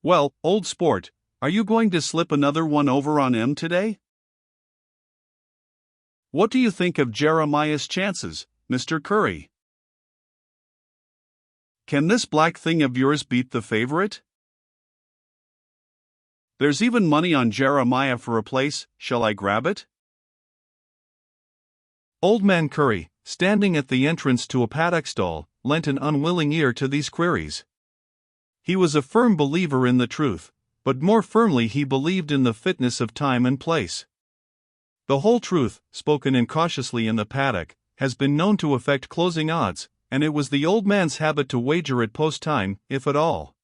Well, old sport, are you going to slip another one over on him today? What do you think of Jeremiah's chances, Mr. Curry? Can this black thing of yours beat the favorite? There's even money on Jeremiah for a place, shall I grab it? Old man Curry, standing at the entrance to a paddock stall, lent an unwilling ear to these queries. He was a firm believer in the truth, but more firmly he believed in the fitness of time and place. The whole truth, spoken incautiously in the paddock, has been known to affect closing odds, and it was the old man's habit to wager at post time, if at all.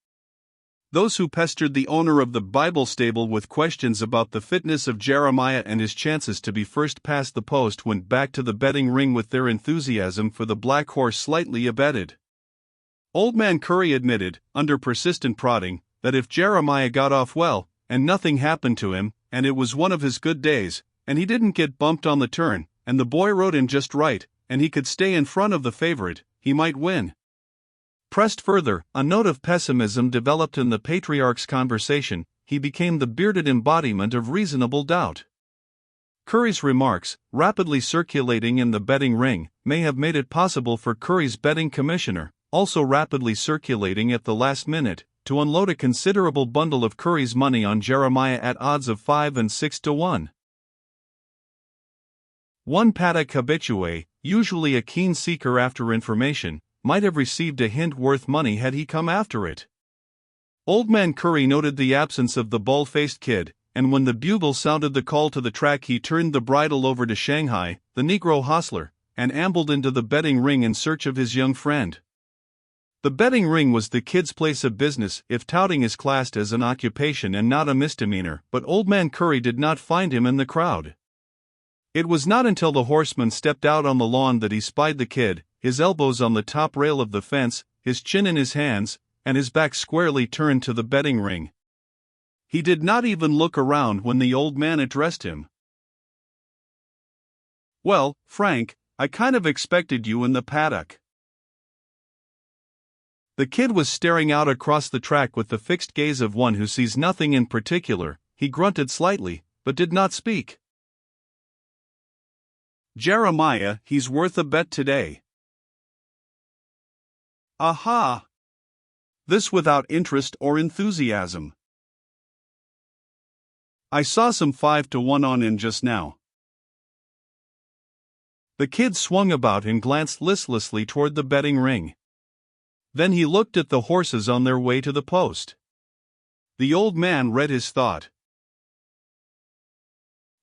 Those who pestered the owner of the Bible stable with questions about the fitness of Jeremiah and his chances to be first past the post went back to the betting ring with their enthusiasm for the black horse slightly abated. Old man Curry admitted, under persistent prodding, that if Jeremiah got off well, and nothing happened to him, and it was one of his good days, and he didn't get bumped on the turn, and the boy rode in just right, and he could stay in front of the favorite, he might win. Pressed further, a note of pessimism developed in the patriarch's conversation. He became the bearded embodiment of reasonable doubt. Curry's remarks, rapidly circulating in the betting ring, may have made it possible for Curry's betting commissioner, also rapidly circulating at the last minute, to unload a considerable bundle of Curry's money on Jeremiah at odds of 5 and 6 to 1. One paddock habitué, usually a keen seeker after information, might have received a hint worth money had he come after it. Old man Curry noted the absence of the bald-faced kid, and when the bugle sounded the call to the track he turned the bridle over to Shanghai, the Negro hostler, and ambled into the betting ring in search of his young friend. The betting ring was the kid's place of business if touting is classed as an occupation and not a misdemeanor, but old man Curry did not find him in the crowd. It was not until the horseman stepped out on the lawn that he spied the kid, his elbows on the top rail of the fence, his chin in his hands, and his back squarely turned to the betting ring. He did not even look around when the old man addressed him. "Well, Frank, I kind of expected you in the paddock." The kid was staring out across the track with the fixed gaze of one who sees nothing in particular. He grunted slightly, but did not speak. "Jeremiah, he's worth a bet today." Aha! This without interest or enthusiasm. "I saw some 5 to 1 on in just now." The kid swung about and glanced listlessly toward the betting ring. Then he looked at the horses on their way to the post. The old man read his thought.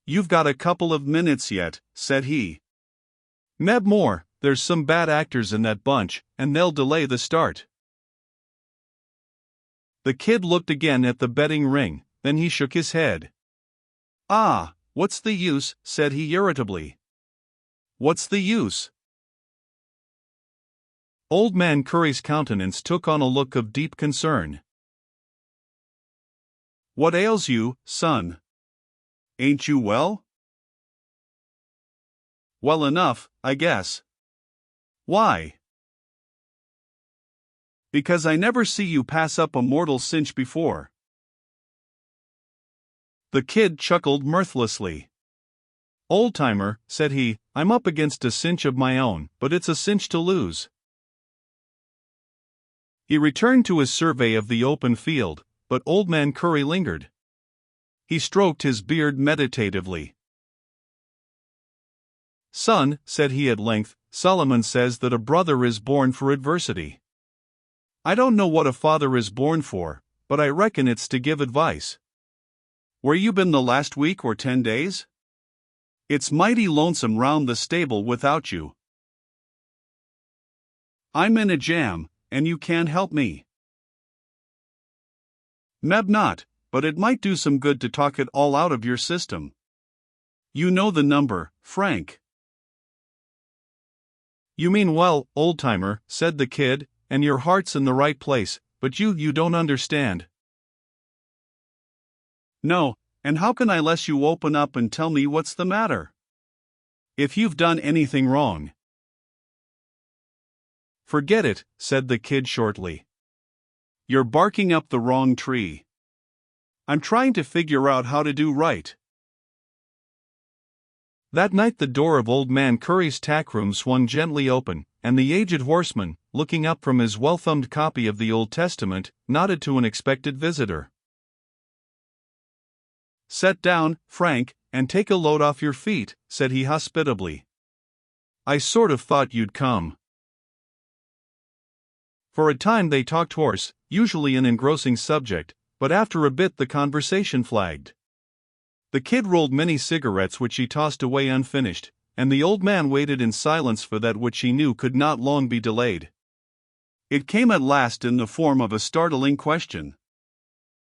"You've got a couple of minutes yet," said he. "Meb more, there's some bad actors in that bunch, and they'll delay the start." The kid looked again at the betting ring, then he shook his head. "Ah, what's the use?" said he irritably. "What's the use?" Old man Curry's countenance took on a look of deep concern. "What ails you, son? Ain't you well?" "Well enough, I guess." "Why?" "Because I never see you pass up a mortal cinch before." The kid chuckled mirthlessly. "Old-timer," said he, "I'm up against a cinch of my own, but it's a cinch to lose." He returned to his survey of the open field, but old man Curry lingered. He stroked his beard meditatively. "Son," said he at length, "Solomon says that a brother is born for adversity. I don't know what a father is born for, but I reckon it's to give advice. Where you been the last week or 10 days? It's mighty lonesome round the stable without you. I'm in a jam, and you can't help me." "Meb not, but it might do some good to talk it all out of your system. You know the number, Frank." "You mean well, old-timer," said the kid, "and your heart's in the right place, but you don't understand." "No, and how can I less you open up and tell me what's the matter? If you've done anything wrong." "Forget it," said the kid shortly. "You're barking up the wrong tree." I'm trying to figure out how to do right. That night the door of Old Man Curry's tackroom swung gently open, and the aged horseman, looking up from his well-thumbed copy of the Old Testament, nodded to an expected visitor. "Set down, Frank, and take a load off your feet," said he hospitably. "I sort of thought you'd come." For a time they talked horse, usually an engrossing subject, but after a bit the conversation flagged. The kid rolled many cigarettes which he tossed away unfinished, and the old man waited in silence for that which he knew could not long be delayed. It came at last in the form of a startling question.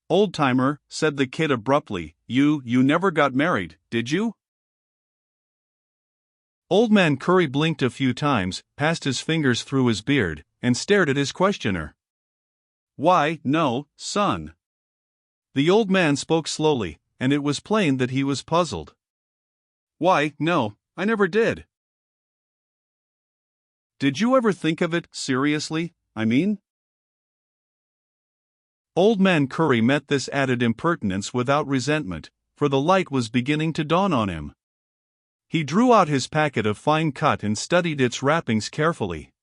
"Old-timer," said the kid abruptly, you never got married, did you?" Old Man Curry blinked a few times, passed his fingers through his beard, and stared at his questioner. "Why, no, son." The old man spoke slowly, and it was plain that he was puzzled. "Why, no, I never did." "Did you ever think of it, seriously, I mean?" Old Man Curry met this added impertinence without resentment, for the light was beginning to dawn on him. He drew out his packet of fine cut and studied its wrappings carefully.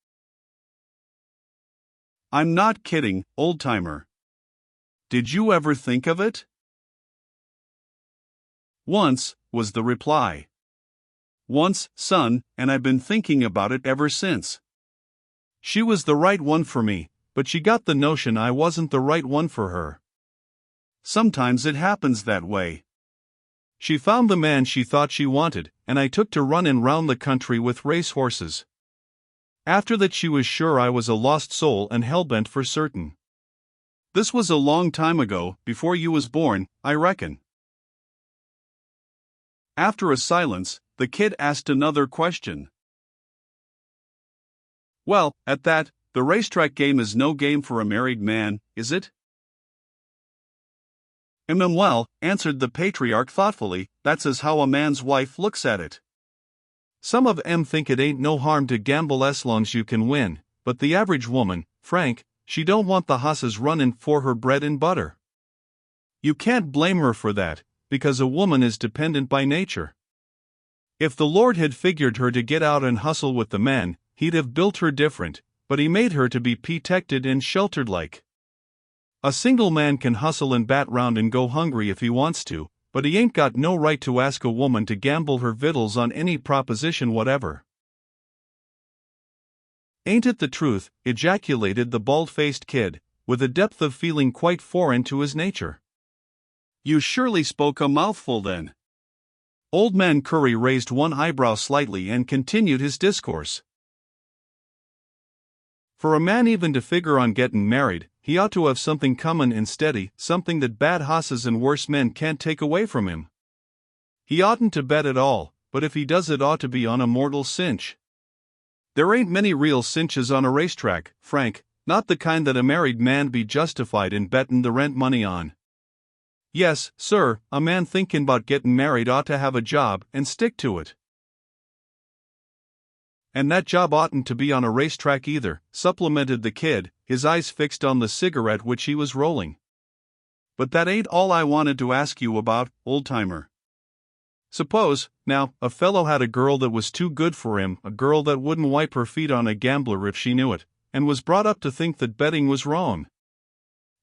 "I'm not kidding, old-timer. Did you ever think of it?" "Once," was the reply. "Once, son, and I've been thinking about it ever since. She was the right one for me, but she got the notion I wasn't the right one for her. Sometimes it happens that way. She found the man she thought she wanted, and I took to running round the country with race horses. After that she was sure I was a lost soul and hellbent for certain." "This was a long time ago, before you was born, I reckon." After a silence, the kid asked another question. "Well, at that, the racetrack game is no game for a married man, is it?" "Well," answered the patriarch thoughtfully, "that's as how a man's wife looks at it. Some of 'em think it ain't no harm to gamble as long's you can win, but the average woman, Frank, she don't want the hosses runnin' for her bread and butter. You can't blame her for that, because a woman is dependent by nature. If the Lord had figured her to get out and hustle with the men, he'd have built her different, but he made her to be protected and sheltered like. A single man can hustle and bat round and go hungry if he wants to, but he ain't got no right to ask a woman to gamble her victuals on any proposition whatever." "Ain't it the truth?" ejaculated the bald-faced kid, with a depth of feeling quite foreign to his nature. "You surely spoke a mouthful then." Old Man Curry raised one eyebrow slightly and continued his discourse. "For a man even to figure on gettin' married, he ought to have something comin' and steady, something that bad hosses and worse men can't take away from him. He oughtn't to bet at all, but if he does it ought to be on a mortal cinch. There ain't many real cinches on a racetrack, Frank, not the kind that a married man be justified in bettin' the rent money on. Yes, sir, a man thinkin' 'bout gettin' married ought to have a job and stick to it. And that job oughtn't to be on a racetrack either," supplemented the kid, his eyes fixed on the cigarette which he was rolling. "But that ain't all I wanted to ask you about, old-timer. Suppose, now, a fellow had a girl that was too good for him, a girl that wouldn't wipe her feet on a gambler if she knew it, and was brought up to think that betting was wrong.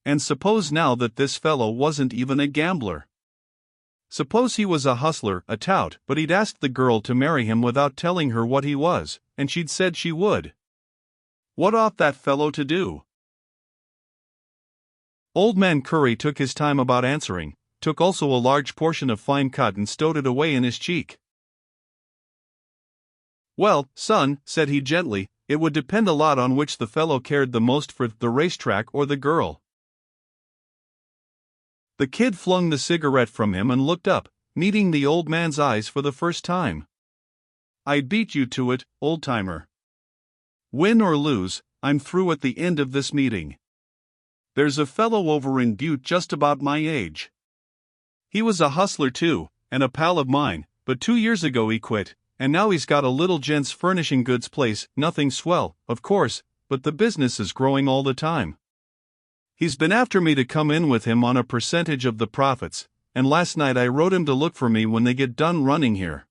And suppose now that this fellow wasn't even a gambler. Suppose he was a hustler, a tout, but he'd asked the girl to marry him without telling her what he was, and she'd said she would. What ought that fellow to do?" Old Man Curry took his time about answering, took also a large portion of fine cut and stowed it away in his cheek. "Well, son," said he gently, "it would depend a lot on which the fellow cared the most for, the racetrack or the girl." The kid flung the cigarette from him and looked up, meeting the old man's eyes for the first time. "I beat you to it, old-timer. Win or lose, I'm through at the end of this meeting. There's a fellow over in Butte just about my age. He was a hustler too, and a pal of mine, but 2 years ago he quit, and now he's got a little gents furnishing goods place, nothing swell, of course, but the business is growing all the time. He's been after me to come in with him on a percentage of the profits, and last night I wrote him to look for me when they get done running here.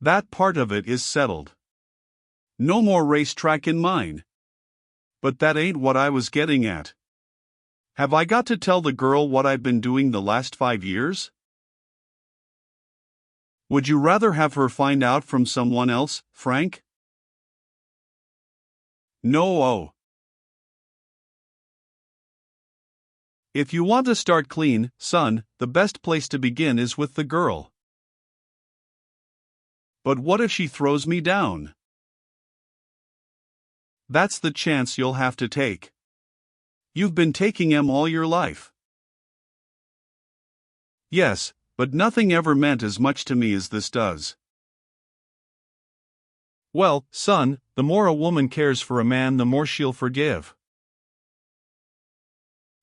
That part of it is settled. No more racetrack in mine. But that ain't what I was getting at. Have I got to tell the girl what I've been doing the last 5 years? Would you rather have her find out from someone else, Frank? No. Oh. If you want to start clean, son, the best place to begin is with the girl. But what if she throws me down? That's the chance you'll have to take. You've been taking 'em all your life. Yes, but nothing ever meant as much to me as this does. Well, son, the more a woman cares for a man, the more she'll forgive.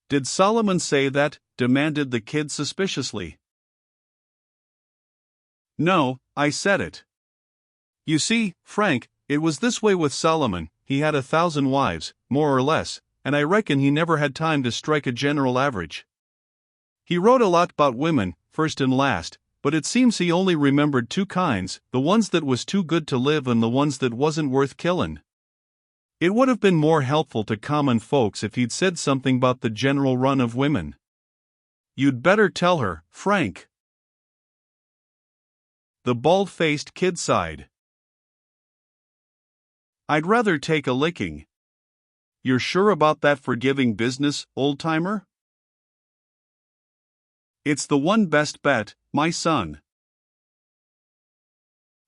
Did Solomon say that? Demanded the kid suspiciously. No, I said it. You see, Frank, it was this way with Solomon. He had 1,000 wives, more or less, and I reckon he never had time to strike a general average. He wrote a lot about women, first and last, but it seems he only remembered 2 kinds, the ones that was too good to live and the ones that wasn't worth killin'. It would have been more helpful to common folks if he'd said something about the general run of women. You'd better tell her, Frank. The bald-faced kid sighed. I'd rather take a licking. You're sure about that forgiving business, old-timer? It's the one best bet, my son.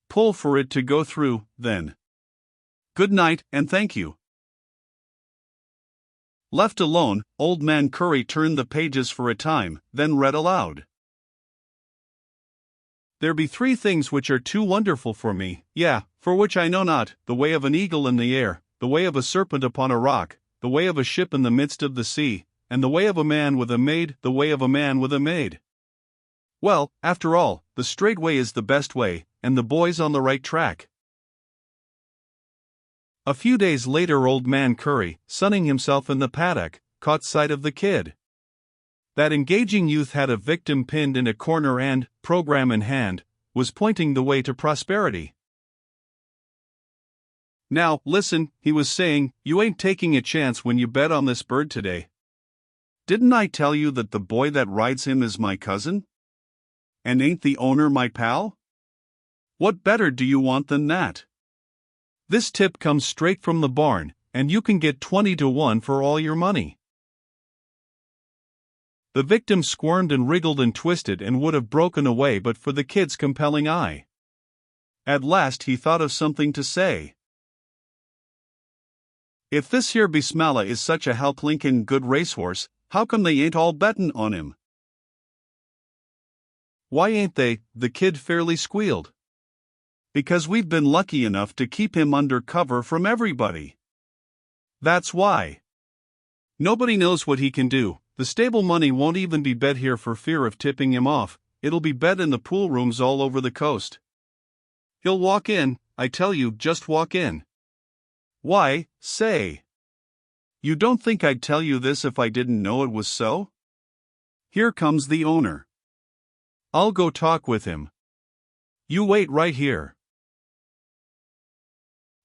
Pull for it to go through, then. Good night, and thank you. Left alone, Old Man Curry turned the pages for a time, then read aloud. There be 3 things which are too wonderful for me, for which I know not, the way of an eagle in the air, the way of a serpent upon a rock, the way of a ship in the midst of the sea, and the way of a man with a maid, the way of a man with a maid. Well, after all, the straight way is the best way, and the boy's on the right track. A few days later, Old Man Curry, sunning himself in the paddock, caught sight of the kid. That engaging youth had a victim pinned in a corner and, program in hand, was pointing the way to prosperity. Now, listen, he was saying, you ain't taking a chance when you bet on this bird today. Didn't I tell you that the boy that rides him is my cousin? And ain't the owner my pal? What better do you want than that? This tip comes straight from the barn, and you can get 20 to 1 for all your money. The victim squirmed and wriggled and twisted and would have broken away but for the kid's compelling eye. At last he thought of something to say. If this here Bismillah is such a helplinkin' good racehorse, how come they ain't all bettin' on him? Why ain't they? The kid fairly squealed. Because we've been lucky enough to keep him under cover from everybody. That's why. Nobody knows what he can do. The stable money won't even be bet here for fear of tipping him off, it'll be bet in the pool rooms all over the coast. He'll walk in, I tell you, just walk in. Why, say. You don't think I'd tell you this if I didn't know it was so? Here comes the owner. I'll go talk with him. You wait right here.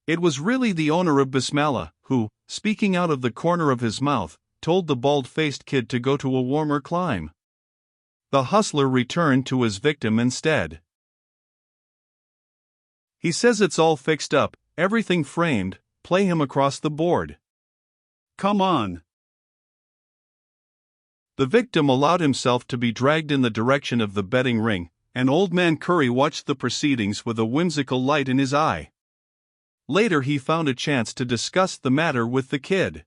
It was really the owner of Bismillah, who, speaking out of the corner of his mouth, told the bald-faced kid to go to a warmer clime. The hustler returned to his victim instead. He says it's all fixed up, everything framed, play him across the board. Come on. The victim allowed himself to be dragged in the direction of the betting ring, and Old Man Curry watched the proceedings with a whimsical light in his eye. Later he found a chance to discuss the matter with the kid.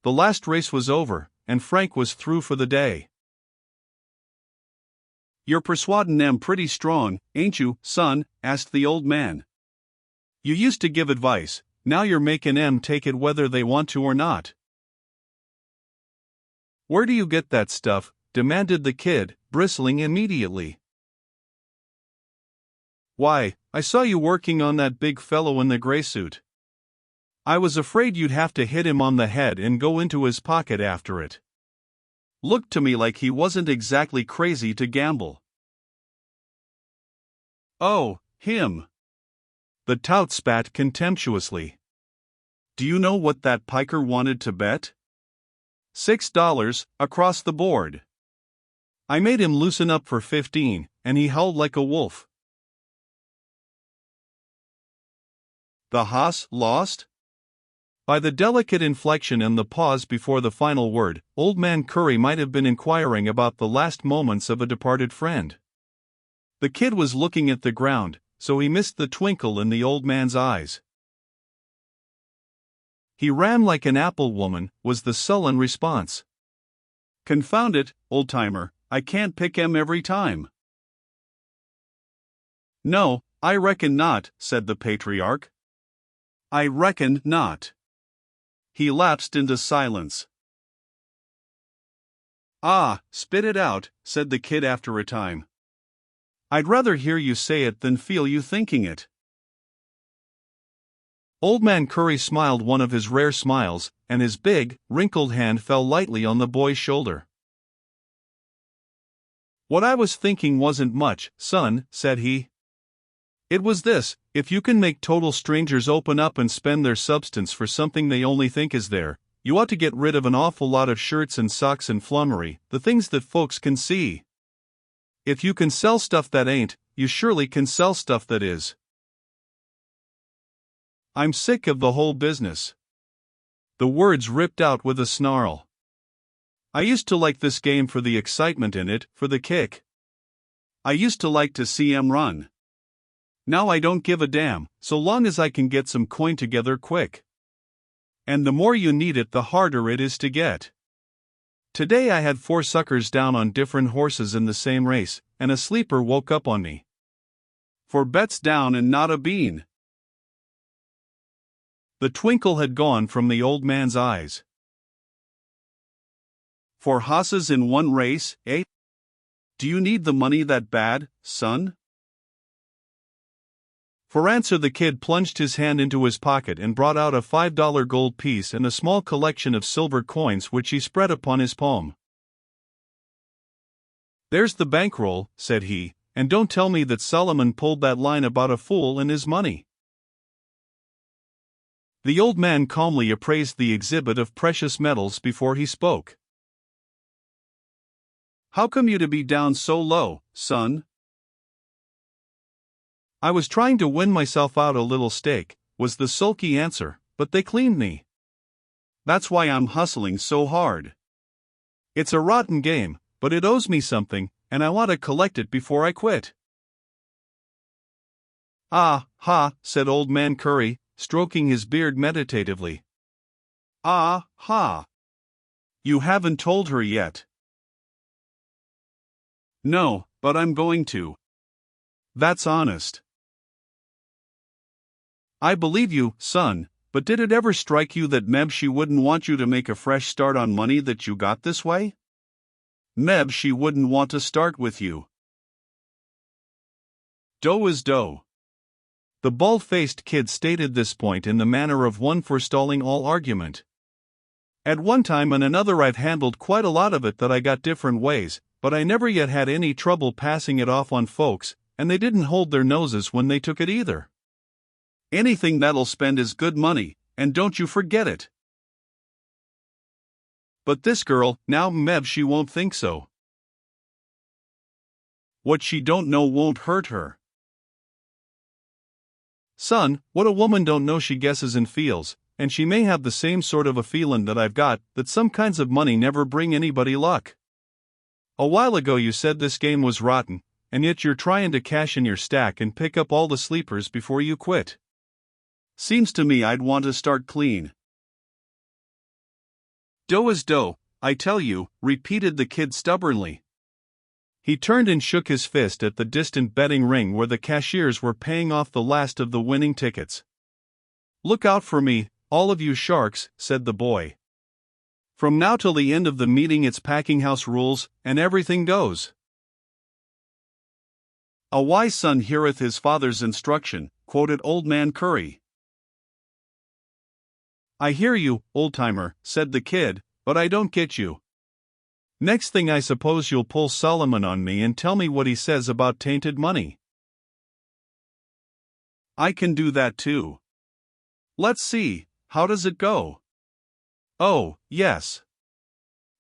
The last race was over, and Frank was through for the day. You're persuadin' them pretty strong, ain't you, son? Asked the old man. You used to give advice, now you're making 'em take it whether they want to or not. Where do you get that stuff? Demanded the kid, bristling immediately. Why, I saw you working on that big fellow in the gray suit. I was afraid you'd have to hit him on the head and go into his pocket after it. Looked to me like he wasn't exactly crazy to gamble. Oh, him. The tout spat contemptuously. Do you know what that piker wanted to bet? $6, across the board. I made him loosen up for 15, and he howled like a wolf. The hoss lost? By the delicate inflection and the pause before the final word, Old Man Curry might have been inquiring about the last moments of a departed friend. The kid was looking at the ground, so he missed the twinkle in the old man's eyes. He ran like an apple woman, was the sullen response. Confound it, old-timer, I can't pick 'em every time. No, I reckon not, said the patriarch. I reckon not. He lapsed into silence. Ah, spit it out, said the kid after a time. I'd rather hear you say it than feel you thinking it. Old Man Curry smiled one of his rare smiles, and his big, wrinkled hand fell lightly on the boy's shoulder. What I was thinking wasn't much, son, said he. It was this: if you can make total strangers open up and spend their substance for something they only think is there, you ought to get rid of an awful lot of shirts and socks and flummery, the things that folks can see. If you can sell stuff that ain't, you surely can sell stuff that is. I'm sick of the whole business. The words ripped out with a snarl. I used to like this game for the excitement in it, for the kick. I used to like to see 'em run. Now I don't give a damn, so long as I can get some coin together quick. And the more you need it, the harder it is to get. Today I had 4 suckers down on different horses in the same race, and a sleeper woke up on me. 4 bets down and not a bean. The twinkle had gone from the old man's eyes. 4 hosses in one race, eh? Do you need the money that bad, son? For answer the kid plunged his hand into his pocket and brought out a $5 gold piece and a small collection of silver coins which he spread upon his palm. There's the bankroll, said he, and don't tell me that Solomon pulled that line about a fool and his money. The old man calmly appraised the exhibit of precious metals before he spoke. How come you to be down so low, son? I was trying to win myself out a little stake, was the sulky answer, but they cleaned me. That's why I'm hustling so hard. It's a rotten game, but it owes me something, and I want to collect it before I quit. Ah, ha, said Old Man Curry, stroking his beard meditatively. Ah, ha. You haven't told her yet. No, but I'm going to. That's honest. I believe you, son, but did it ever strike you that Meb she wouldn't want you to make a fresh start on money that you got this way? Meb she wouldn't want to start with you. Dough is dough. The bald-faced kid stated this point in the manner of one forestalling all argument. At one time and another I've handled quite a lot of it that I got different ways, but I never yet had any trouble passing it off on folks, and they didn't hold their noses when they took it either. Anything that'll spend is good money, and don't you forget it. But this girl, now Meb she won't think so. What she don't know won't hurt her. Son, what a woman don't know she guesses and feels, and she may have the same sort of a feelin' that I've got, that some kinds of money never bring anybody luck. A while ago you said this game was rotten, and yet you're tryin' to cash in your stack and pick up all the sleepers before you quit. Seems to me I'd want to start clean. Dough is dough, I tell you, repeated the kid stubbornly. He turned and shook his fist at the distant betting ring where the cashiers were paying off the last of the winning tickets. Look out for me, all of you sharks, said the boy. From now till the end of the meeting it's packing house rules, and everything goes. A wise son heareth his father's instruction, quoted Old Man Curry. I hear you, old-timer, said the kid, but I don't get you. Next thing I suppose you'll pull Solomon on me and tell me what he says about tainted money. I can do that too. Let's see, how does it go? Oh, yes.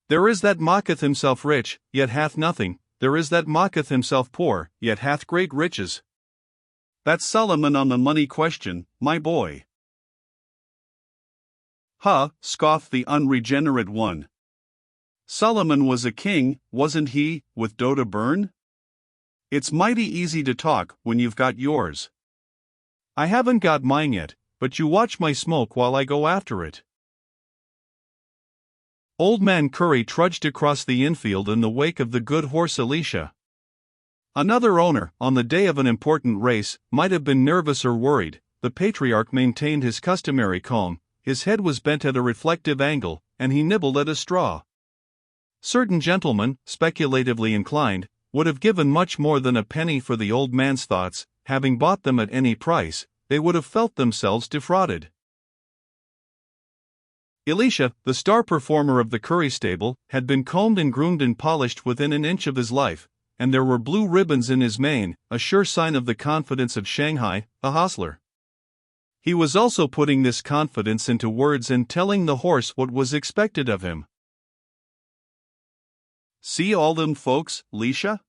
There is that mocketh himself rich, yet hath nothing, there is that mocketh himself poor, yet hath great riches. That's Solomon on the money question, my boy. Huh, scoffed the unregenerate one. Solomon was a king, wasn't he, with dough to burn? It's mighty easy to talk when you've got yours. I haven't got mine yet, but you watch my smoke while I go after it. Old Man Curry trudged across the infield in the wake of the good horse Elisha. Another owner, on the day of an important race, might have been nervous or worried. The patriarch maintained his customary calm, his head was bent at a reflective angle, and he nibbled at a straw. Certain gentlemen, speculatively inclined, would have given much more than a penny for the old man's thoughts. Having bought them at any price, they would have felt themselves defrauded. Elisha, the star performer of the Curry stable, had been combed and groomed and polished within an inch of his life, and there were blue ribbons in his mane, a sure sign of the confidence of Shanghai, a hostler. He was also putting this confidence into words and telling the horse what was expected of him. See all them folks, Elisha?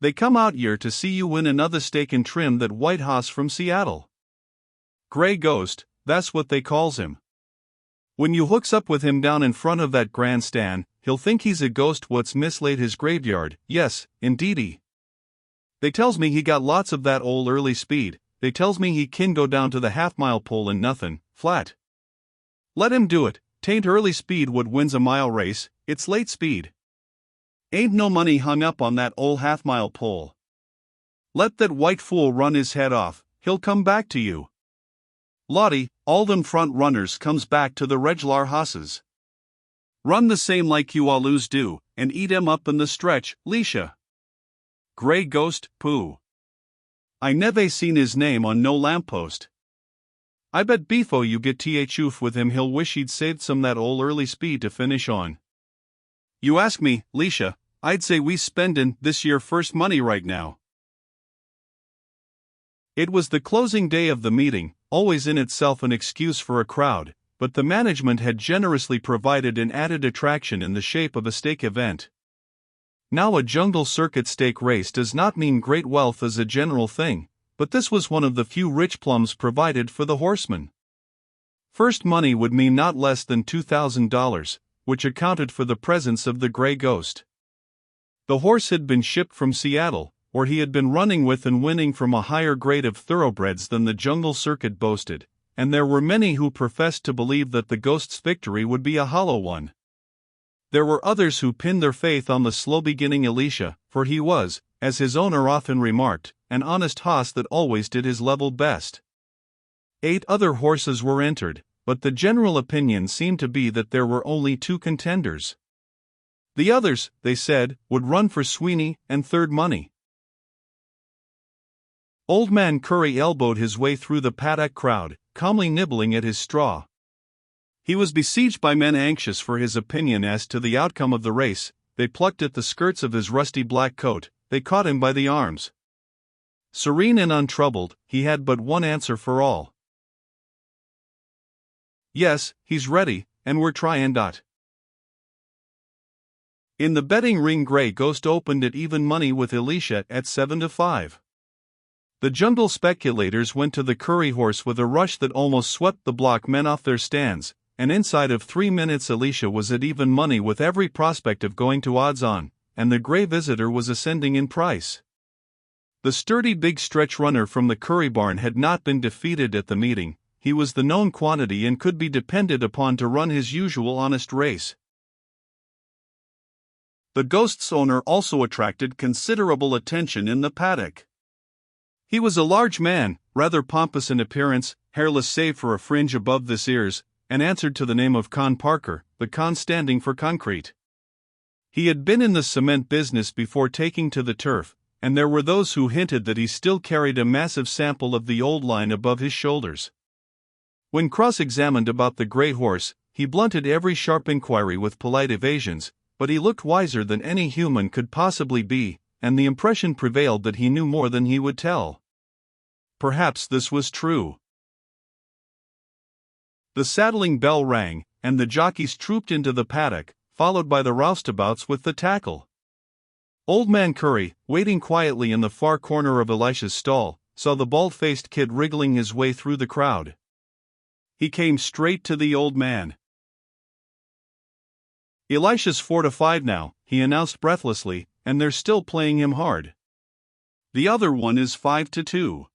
They come out here to see you win another stake and trim that white hoss from Seattle. Gray Ghost, that's what they calls him. When you hooks up with him down in front of that grandstand, he'll think he's a ghost what's mislaid his graveyard, yes, indeedy. They tells me he got lots of that old early speed, they tells me he kin go down to the half-mile pole and nothin', flat. Let him do it, 'tain't early speed what wins a mile race, it's late speed. Ain't no money hung up on that old half-mile pole. Let that white fool run his head off, he'll come back to you. Lottie, all them front runners comes back to the reg'lar hosses. Run the same like you allus do, and eat 'em up in the stretch, Elisha. Gray Ghost, pooh. I never seen his name on no lamppost. I bet befo you get oof with him he'll wish he'd saved some that old early speed to finish on. You ask me, Elisha, I'd say we spendin' this year first money right now. It was the closing day of the meeting, always in itself an excuse for a crowd, but the management had generously provided an added attraction in the shape of a stake event. Now a jungle circuit stake race does not mean great wealth as a general thing, but this was one of the few rich plums provided for the horsemen. First money would mean not less than $2,000, which accounted for the presence of the Gray Ghost. The horse had been shipped from Seattle, where he had been running with and winning from a higher grade of thoroughbreds than the jungle circuit boasted, and there were many who professed to believe that the Ghost's victory would be a hollow one. There were others who pinned their faith on the slow-beginning Elisha, for he was, as his owner often remarked, an honest hoss that always did his level best. 8 other horses were entered, but the general opinion seemed to be that there were only 2 contenders. The others, they said, would run for Sweeney and third money. Old Man Curry elbowed his way through the paddock crowd, calmly nibbling at his straw. He was besieged by men anxious for his opinion as to the outcome of the race. They plucked at the skirts of his rusty black coat, they caught him by the arms. Serene and untroubled, he had but one answer for all. Yes, he's ready, and we're tryin' dot. In the betting ring, Gray Ghost opened at even money with Elisha at 7-5. The jungle speculators went to the Curry horse with a rush that almost swept the block men off their stands, and inside of 3 minutes Elisha was at even money with every prospect of going to odds on, and the Gray visitor was ascending in price. The sturdy big stretch runner from the Curry barn had not been defeated at the meeting. He was the known quantity and could be depended upon to run his usual honest race. The Ghost's owner also attracted considerable attention in the paddock. He was a large man, rather pompous in appearance, hairless save for a fringe above the ears, and answered to the name of Con Parker, the con standing for concrete. He had been in the cement business before taking to the turf, and there were those who hinted that he still carried a massive sample of the old line above his shoulders. When cross-examined about the gray horse, he blunted every sharp inquiry with polite evasions, but he looked wiser than any human could possibly be, and the impression prevailed that he knew more than he would tell. Perhaps this was true. The saddling bell rang, and the jockeys trooped into the paddock, followed by the roustabouts with the tackle. Old Man Curry, waiting quietly in the far corner of Elisha's stall, saw the bald-faced kid wriggling his way through the crowd. He came straight to the old man. "Elisha's 4-5 now," he announced breathlessly, "and they're still playing him hard. The other one is 5-2.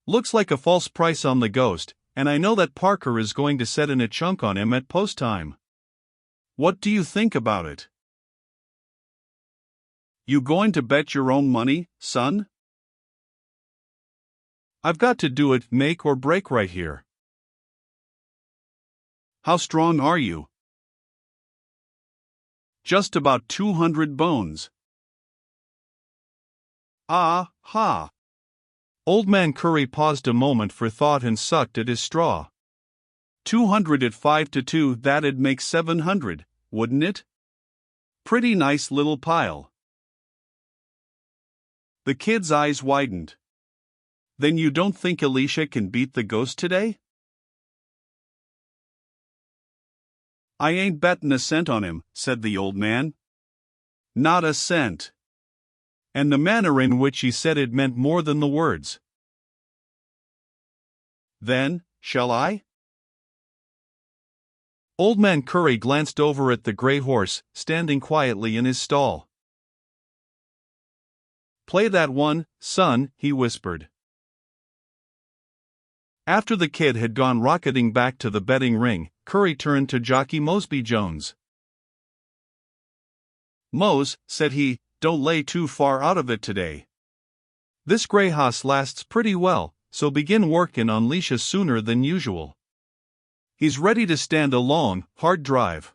Looks like a false price on the Ghost, and I know that Parker is going to set in a chunk on him at post time. What do you think about it?" "You going to bet your own money, son?" "I've got to do it, make or break right here." "How strong are you?" "Just about 200 bones." "Ah, ha." Old Man Curry paused a moment for thought and sucked at his straw. 200 at 5-2, that'd make 700, wouldn't it? Pretty nice little pile. The kid's eyes widened. "Then you don't think Elisha can beat the Ghost today?" "I ain't bettin' a cent on him," said the old man. "Not a cent." And the manner in which he said it meant more than the words. "Then, shall I?" Old Man Curry glanced over at the gray horse, standing quietly in his stall. "Play that one, son," he whispered. After the kid had gone rocketing back to the betting ring, Curry turned to jockey Mosby Jones. "Mose," said he, "don't lay too far out of it today. This gray hoss lasts pretty well, so begin workin' on Lisha sooner than usual. He's ready to stand a long, hard drive.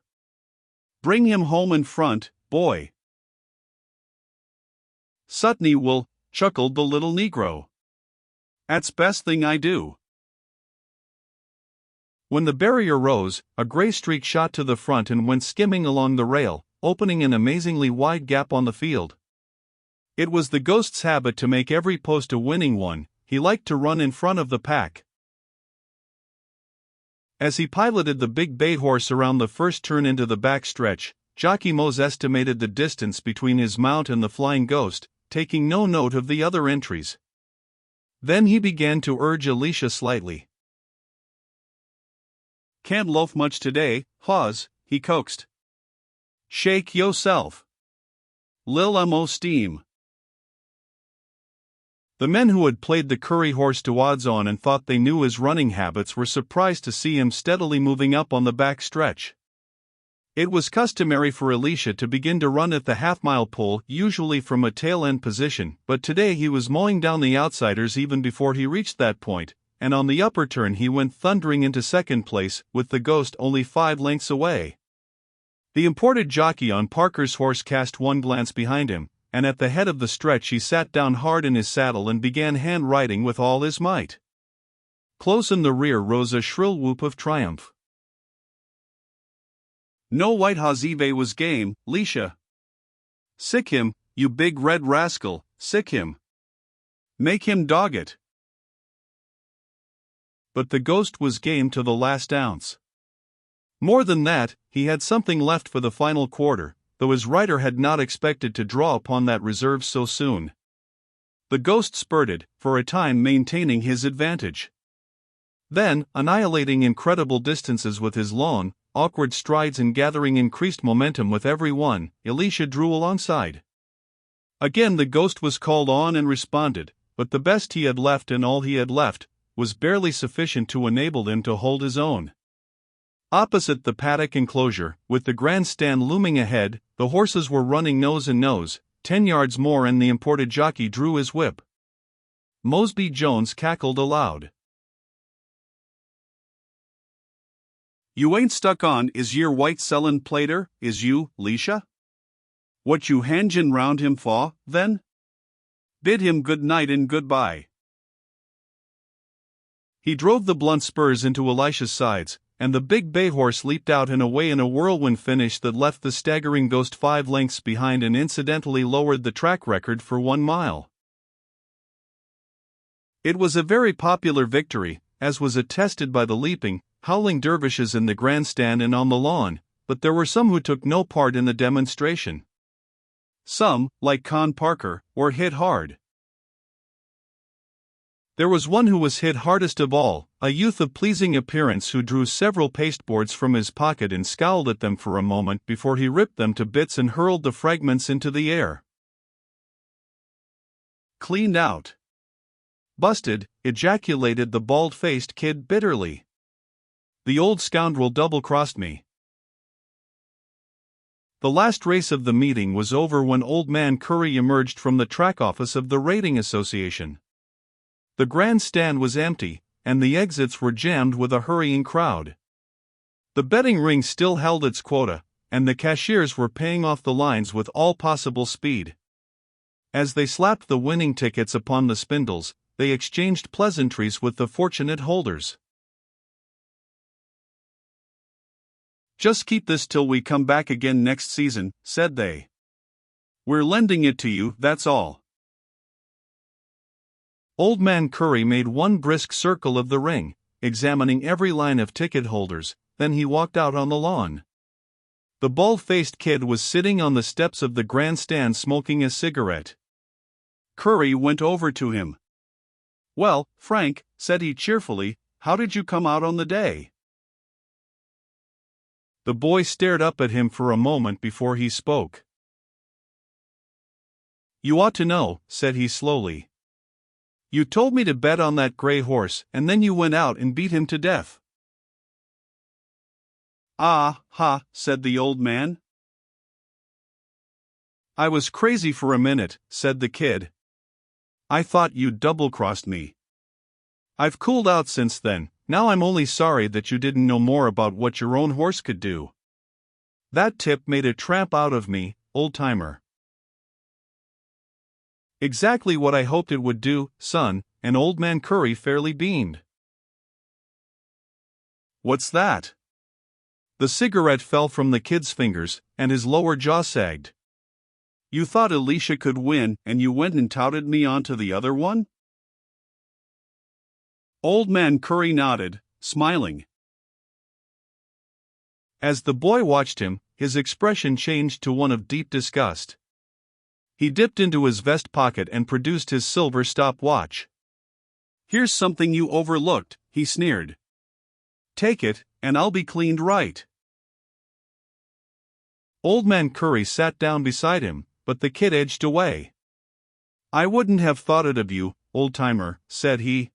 Bring him home in front, boy." "Sutney will," chuckled the little Negro. "'At's best thing I do." When the barrier rose, a gray streak shot to the front and went skimming along the rail, opening an amazingly wide gap on the field. It was the Ghost's habit to make every post a winning one. He liked to run in front of the pack. As he piloted the big bay horse around the first turn into the back stretch, Jockey Mose estimated the distance between his mount and the flying Ghost, taking no note of the other entries. Then he began to urge Elisha slightly. "Can't loaf much today, Hawes," he coaxed. "Shake yourself. Lil' mo steam." The men who had played the Curry horse to odds on and thought they knew his running habits were surprised to see him steadily moving up on the back stretch. It was customary for Elisha to begin to run at the half-mile pole, usually from a tail-end position, but today he was mowing down the outsiders even before he reached that point, and on the upper turn he went thundering into second place, with the Ghost only 5 lengths away. The imported jockey on Parker's horse cast one glance behind him, and at the head of the stretch he sat down hard in his saddle and began hand-riding with all his might. Close in the rear rose a shrill whoop of triumph. "No white Hazive was game, Lisha. Sick him, you big red rascal, sick him. Make him dog it." But the Ghost was game to the last ounce. More than that, he had something left for the final quarter, though his rider had not expected to draw upon that reserve so soon. The Ghost spurted, for a time maintaining his advantage. Then, annihilating incredible distances with his long, awkward strides and gathering increased momentum with every one, Elisha drew alongside. Again the Ghost was called on and responded, but the best he had left and all he had left was barely sufficient to enable him to hold his own. Opposite the paddock enclosure, with the grandstand looming ahead, the horses were running nose and nose. 10 yards more and the imported jockey drew his whip. Mosby Jones cackled aloud. "You ain't stuck on is yer white sellin' plater, is you, Lisha? What you hangin' round him for, then? Bid him good night and goodbye." He drove the blunt spurs into Elisha's sides, and the big bay horse leaped out and away in a whirlwind finish that left the staggering ghost 5 lengths behind and incidentally lowered the track record for 1 mile. It was a very popular victory, as was attested by the leaping, howling dervishes in the grandstand and on the lawn, but there were some who took no part in the demonstration. Some, like Con Parker, were hit hard. There was one who was hit hardest of all, a youth of pleasing appearance who drew several pasteboards from his pocket and scowled at them for a moment before he ripped them to bits and hurled the fragments into the air. Cleaned out. Busted, ejaculated the bald-faced kid bitterly. The old scoundrel double-crossed me. The last race of the meeting was over when Old Man Curry emerged from the track office of the Rating Association. The grandstand was empty, and the exits were jammed with a hurrying crowd. The betting ring still held its quota, and the cashiers were paying off the lines with all possible speed. As they slapped the winning tickets upon the spindles, they exchanged pleasantries with the fortunate holders. "Just keep this till we come back again next season," said they. "We're lending it to you, that's all." Old Man Curry made one brisk circle of the ring, examining every line of ticket holders, then he walked out on the lawn. The bald-faced kid was sitting on the steps of the grandstand smoking a cigarette. Curry went over to him. "Well, Frank," said he cheerfully, "how did you come out on the day?" The boy stared up at him for a moment before he spoke. "You ought to know," said he slowly. "You told me to bet on that gray horse, and then you went out and beat him to death." "Ah, ha," said the old man. "I was crazy for a minute," said the kid. "I thought you'd double-crossed me. I've cooled out since then. Now I'm only sorry that you didn't know more about what your own horse could do. That tip made a tramp out of me, old-timer." "Exactly what I hoped it would do, son," and Old Man Curry fairly beamed. "What's that?" The cigarette fell from the kid's fingers, and his lower jaw sagged. "You thought Elisha could win, and you went and touted me onto the other one?" Old Man Curry nodded, smiling. As the boy watched him, his expression changed to one of deep disgust. He dipped into his vest pocket and produced his silver stopwatch. "Here's something you overlooked," he sneered. "Take it, and I'll be cleaned right." Old Man Curry sat down beside him, but the kid edged away. "I wouldn't have thought it of you, old-timer," said he.